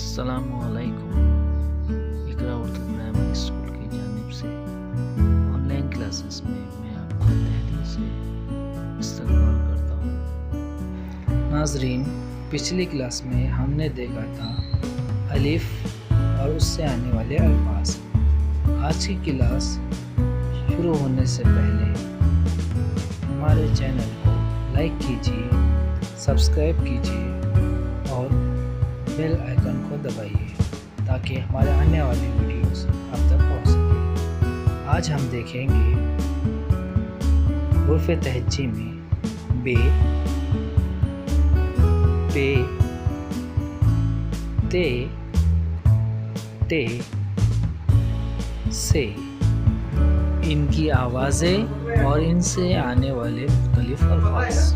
السلام علیکم۔ اقرا Urdu primary school کی جانب سے آن لائن کلاسز میں میں آپ کا تہہ سے استقبال کرتا ہوں۔ ناظرین، پچھلی کلاس میں ہم نے دیکھا تھا الف اور اس سے آنے والے الفاظ۔ آج کی کلاس شروع ہونے سے پہلے ہمارے چینل کو لائک کیجیے، سبسکرائب کیجیے اور بیل آئیکن کو دبائیے تاکہ ہمارے آنے والی ویڈیوز آپ تک پہنچ سکیں۔ آج ہم دیکھیں گے حرف تہجی میں بے، پے، تے، ٹے، سے، ان کی آوازیں اور ان سے آنے والے مختلف الفاظ۔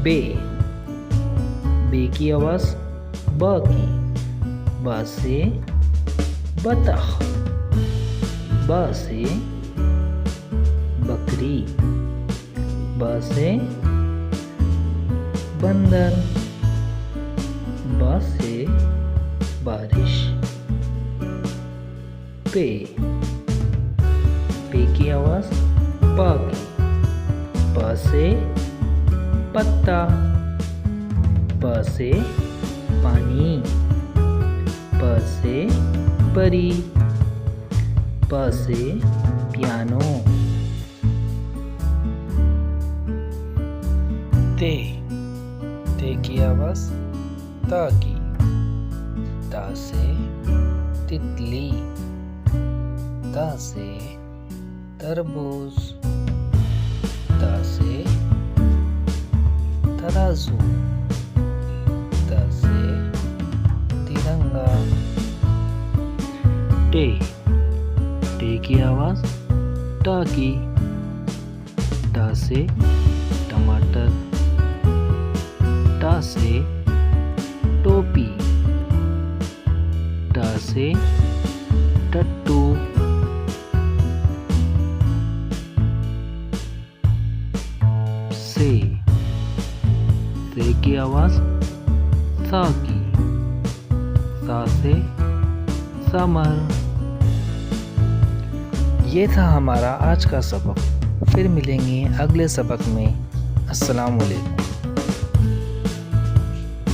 بے، بے کی آواز ب کی، ب سے بطخ، ب سے بکری، ب سے بندر، ب سے بارش۔ پے، پے کی آواز پ کی، پ سے پتا، پ سے پانی، پ سے پری، پ سے پیانو۔ تے، تے کی آواز تا کی، تا سے تتلی، تا سے تربوز، تا سے ترازو، تا سے ترنگا۔ ٹے، ٹے کی آواز ٹا کی، ٹا سے ٹماٹر، ٹا سے ٹوپی، ٹا سے ٹٹو۔ سے، سے کی آواز سا کی، سا سے سمر۔ یہ تھا ہمارا آج کا سبق، پھر ملیں گے اگلے سبق میں۔ السلام علیکم۔